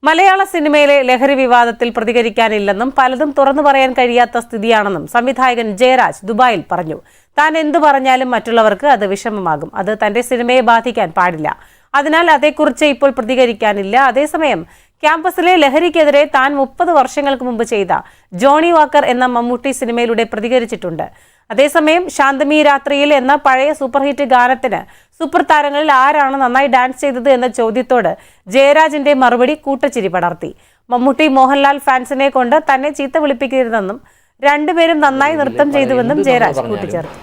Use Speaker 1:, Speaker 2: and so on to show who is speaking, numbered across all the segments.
Speaker 1: മലയാള സിനിമയിലെ ലഹരി വിവാദത്തിൽ പ്രതികരിക്കാനില്ലെന്നും പലതും തുറന്നു പറയാൻ കഴിയാത്ത സ്ഥിതിയാണെന്നും സംവിധായകൻ ജയരാജ് ദുബായിൽ പറഞ്ഞു. താൻ എന്തു പറഞ്ഞാലും മറ്റുള്ളവർക്ക് അത് വിഷമമാകും. അത് തന്റെ സിനിമയെ ബാധിക്കാൻ പാടില്ല. അതിനാൽ അതേക്കുറിച്ച് ഇപ്പോൾ പ്രതികരിക്കാനില്ല. അതേസമയം ക്യാമ്പസിലെ ലഹരിക്കെതിരെ താൻ 30 വർഷങ്ങൾക്ക് മുമ്പ് ചെയ്ത ജോണി വാക്കർ എന്ന മമ്മൂട്ടി സിനിമയിലൂടെ പ്രതികരിച്ചിട്ടുണ്ട്. അതേസമയം ശാന്തമീ രാത്രിയിൽ എന്ന പഴയ സൂപ്പർഹിറ്റ് ഗാനത്തിന് സൂപ്പർ താരങ്ങളിൽ ആരാണ് നന്നായി ഡാൻസ് ചെയ്തത് എന്ന ചോദ്യത്തോട് ജയരാജിന്റെ മറുപടി കൂട്ടച്ചിരി പടർത്തി. മമ്മൂട്ടി മോഹൻലാൽ ഫാൻസിനെ കൊണ്ട് തന്നെ ചീത്ത വിളിപ്പിക്കരുതെന്നും രണ്ടുപേരും നന്നായി നൃത്തം ചെയ്തുവെന്നും ജയരാജ് കൂട്ടിച്ചേർത്തു.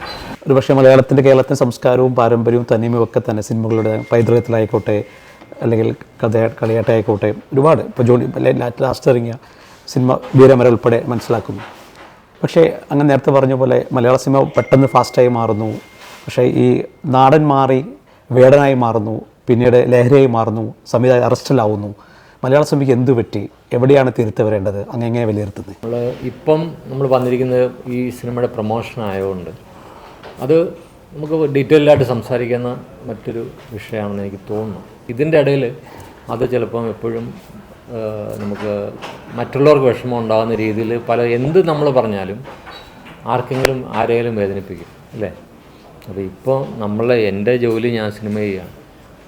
Speaker 2: ഒരുപക്ഷെ കേരളത്തിന്റെ സംസ്കാരവും പാരമ്പര്യവും തനിമയും ഒക്കെ തന്നെ സിനിമകളുടെ പൈതൃകത്തിലായിക്കോട്ടെ, അല്ലെങ്കിൽ കളിയാട്ടായിക്കോട്ടെ, ഒരുപാട് ഇപ്പോൾ ലാസ്റ്റ് ഇറങ്ങിയ സിനിമ വീരമര ഉൾപ്പെടെ മനസ്സിലാക്കുന്നു. പക്ഷേ അങ്ങനെ നേരത്തെ പറഞ്ഞ പോലെ മലയാള സിനിമ പെട്ടെന്ന് ഫാസ്റ്റായി മാറുന്നു. പക്ഷേ ഈ നാടൻ മാറി വേടനായി മാറുന്നു, പിന്നീട് ലഹരിയായി മാറുന്നു, സംവിധായകൻ അറസ്റ്റിലാവുന്നു. മലയാള സിനിമയ്ക്ക് എന്തു പറ്റി? എവിടെയാണ് തിരുത്ത് വരേണ്ടത്? അങ്ങനെ വിലയിരുത്തുന്നത്?
Speaker 3: നമ്മൾ വന്നിരിക്കുന്നത് ഈ സിനിമയുടെ പ്രൊമോഷൻ ആയതുകൊണ്ട് അത് നമുക്ക് ഡീറ്റെയിൽഡായിട്ട് സംസാരിക്കുന്ന മറ്റൊരു വിഷയമാണെന്ന് എനിക്ക് തോന്നുന്നു. ഇതിൻ്റെ ഇടയിൽ അത് ചിലപ്പം എപ്പോഴും നമുക്ക് മറ്റുള്ളവർക്ക് വിഷമം ഉണ്ടാകുന്ന രീതിയിൽ എന്ത് നമ്മൾ പറഞ്ഞാലും ആർക്കെങ്കിലും ആരെങ്കിലും വേദനിപ്പിക്കും, അല്ലേ? അപ്പോൾ ഇപ്പോൾ എൻ്റെ ജോലി ഞാൻ സിനിമ ചെയ്യുകയാണ്.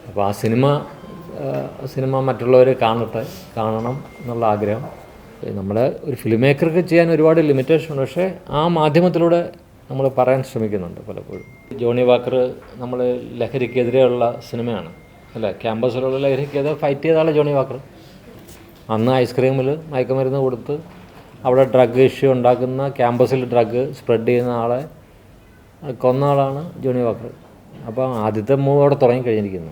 Speaker 3: അപ്പോൾ ആ സിനിമ മറ്റുള്ളവർ കാണണം എന്നുള്ള ആഗ്രഹം നമ്മുടെ ഒരു ഫിലിം മേക്കർക്ക് ചെയ്യാൻ ഒരുപാട് ലിമിറ്റേഷൻ ഉണ്ട്. പക്ഷേ ആ മാധ്യമത്തിലൂടെ നമ്മൾ പറയാൻ ശ്രമിക്കുന്നുണ്ട് പലപ്പോഴും. ജോണി വാക്കർ നമ്മൾ ലഹരിക്കെതിരെയുള്ള സിനിമയാണ്, അല്ലേ? ക്യാമ്പസിലുള്ള ലഹരിക്കെതിരെ ഫൈറ്റ് ചെയ്ത ആളെ ജോണി വാക്കർ. അന്ന് ഐസ്ക്രീമിൽ മയക്കുമരുന്ന് കൊടുത്ത് അവിടെ ഡ്രഗ് ഇഷ്യൂ ഉണ്ടാക്കുന്ന, ക്യാമ്പസിൽ ഡ്രഗ് സ്പ്രെഡ് ചെയ്യുന്ന ആളെ കൊന്ന ആളാണ് ജോണി വാക്കർ. അപ്പോൾ ആദ്യത്തെ മൂവ് അവിടെ തുടങ്ങിക്കഴിഞ്ഞിരിക്കുന്നു.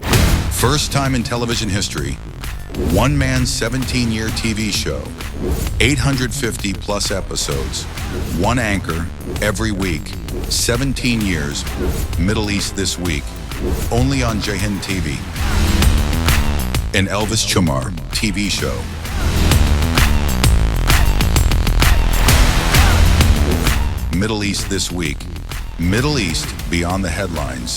Speaker 4: First time in television history, one man's 17-year TV show, 850 plus episodes, one anchor every week, 17 years, Middle East This Week, only on Jai Hind TV. An Elvis Chamar TV show. Middle East This Week. Middle East beyond the headlines.